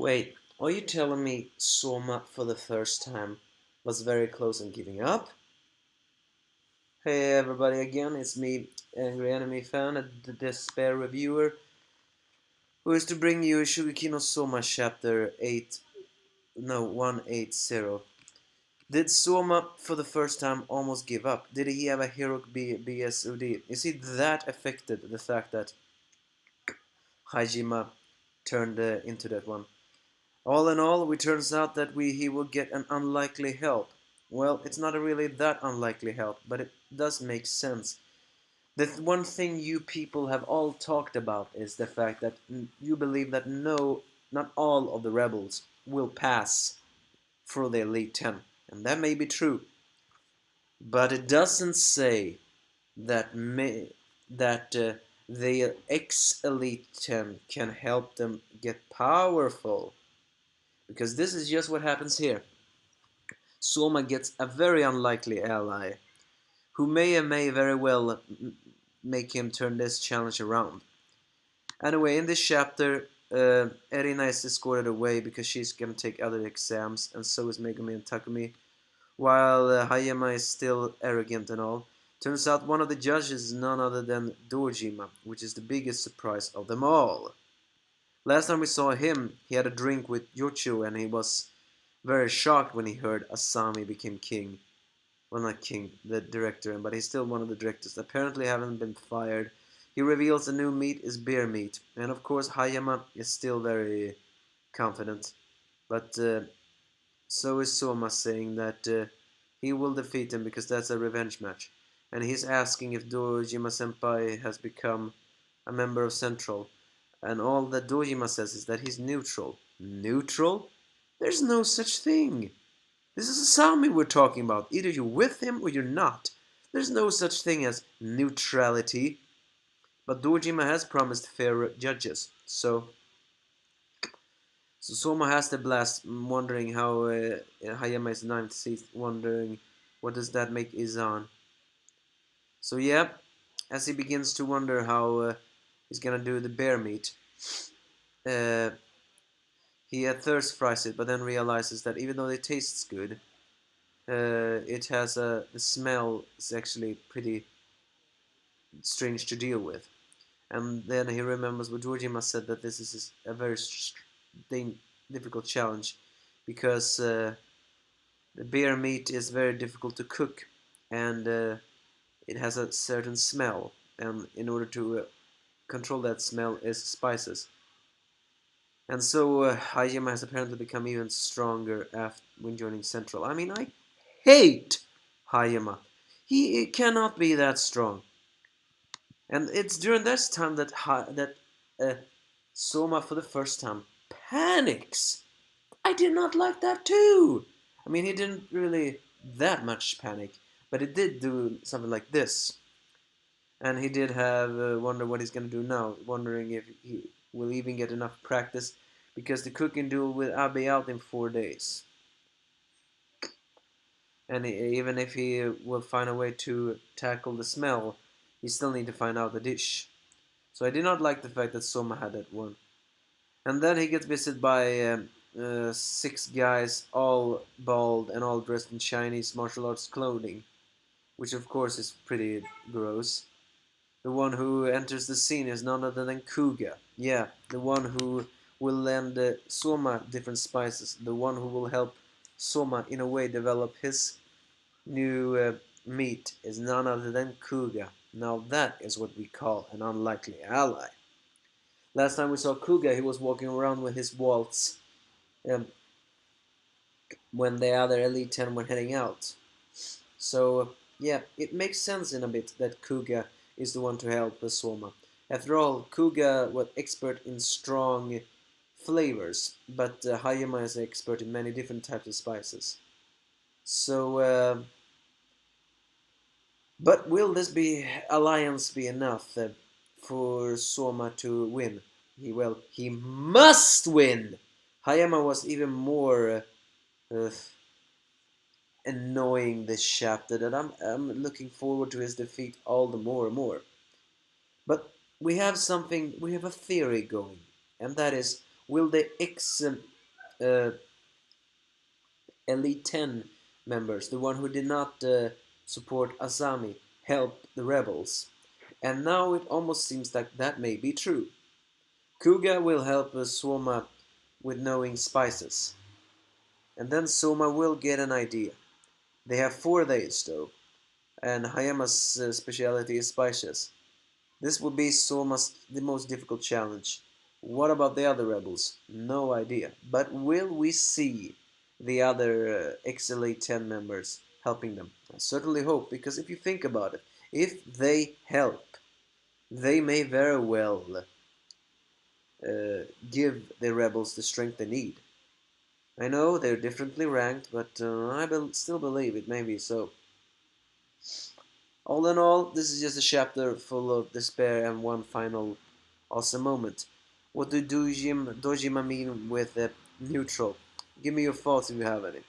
Wait, are you telling me Soma for the first time was very close on giving up? Hey everybody again, it's me, Angry Anime Fan, the Despair Reviewer, who is to bring you Shokugeki no Soma chapter 180. Did Soma for the first time almost give up? Did he have a heroic BSOD? Is he that affected the fact that Hajima turned into that one? All in all, it turns out that he will get an unlikely help. Well, it's not really that unlikely help, but it does make sense. The one thing you people have all talked about is the fact that you believe that not all of the rebels will pass for the Elite 10. And that may be true. But it doesn't say that the ex-Elite 10 can help them get powerful. Because this is just what happens here. Soma gets a very unlikely ally, who may very well make him turn this challenge around. Anyway, in this chapter, Erina is escorted away because she's gonna take other exams, and so is Megumi and Takumi, while Hayama is still arrogant and all. Turns out one of the judges is none other than Dojima, which is the biggest surprise of them all. Last time we saw him, he had a drink with Yocho, and he was very shocked when he heard Asami became king. Well, not king, the director, but he's still one of the directors. Apparently haven't been fired. He reveals the new meat is bear meat. And of course Hayama is still very confident. But so is Soma, saying that he will defeat him because that's a revenge match. And he's asking if Dojima Senpai has become a member of Central. And all that Dojima says is that he's neutral. Neutral? There's no such thing. This is Asami we're talking about. Either you're with him or you're not. There's no such thing as neutrality. But Dojima has promised fair judges. So Soma has the blast, wondering how Hayama is ninth seat, wondering what does that make Izan. So yeah, as he begins to wonder how he's gonna do the bear meat, he at first fries it, but then realizes that even though it tastes good, it has the smell is actually pretty strange to deal with. And then he remembers what Dojima said, that this is a very difficult challenge, because the bear meat is very difficult to cook, and it has a certain smell, and in order to control that smell is spices. And so Hajima has apparently become even stronger when joining Central. I mean, I hate Hayama. He cannot be that strong. And it's during this time that Soma for the first time panics. I did not like that too. I mean, he didn't really that much panic, but he did do something like this. And he did have wonder what he's gonna do now, wondering if he will even get enough practice, because the cooking duel with Abe out in 4 days. And even if he will find a way to tackle the smell, he still need to find out the dish. So I did not like the fact that Soma had that one. And then he gets visited by 6 guys, all bald and all dressed in Chinese martial arts clothing, which of course is pretty gross. The one who enters the scene is none other than Kuga. Yeah, the one who will lend Soma different spices. The one who will help Soma in a way develop his new meat is none other than Kuga. Now that is what we call an unlikely ally. Last time we saw Kuga, he was walking around with his waltz when the other Elite 10 were heading out. So yeah, it makes sense in a bit that Kuga is the one to help Soma. After all, Kuga was expert in strong flavors, but Hayama is an expert in many different types of spices. So, but will this alliance be enough for Soma to win? He must win! Hayama was even more annoying this chapter, that I'm looking forward to his defeat all the more and more. But we have a theory going, and that is, will the uh, Elite 10 members, the one who did not support Asami, help the rebels. And now it almost seems like that may be true. Kuga will help Soma with knowing spices. And then Soma will get an idea. They have 4 days though, and Hayama's speciality is spices. This will be Soma's the most difficult challenge. What about the other rebels? No idea. But will we see the other XLA 10 members helping them? I certainly hope, because if you think about it, if they help, they may very well give the rebels the strength they need. I know they're differently ranked, but still believe it may be so. All in all, this is just a chapter full of despair and one final awesome moment. What do Dojima mean with neutral? Give me your thoughts if you have any.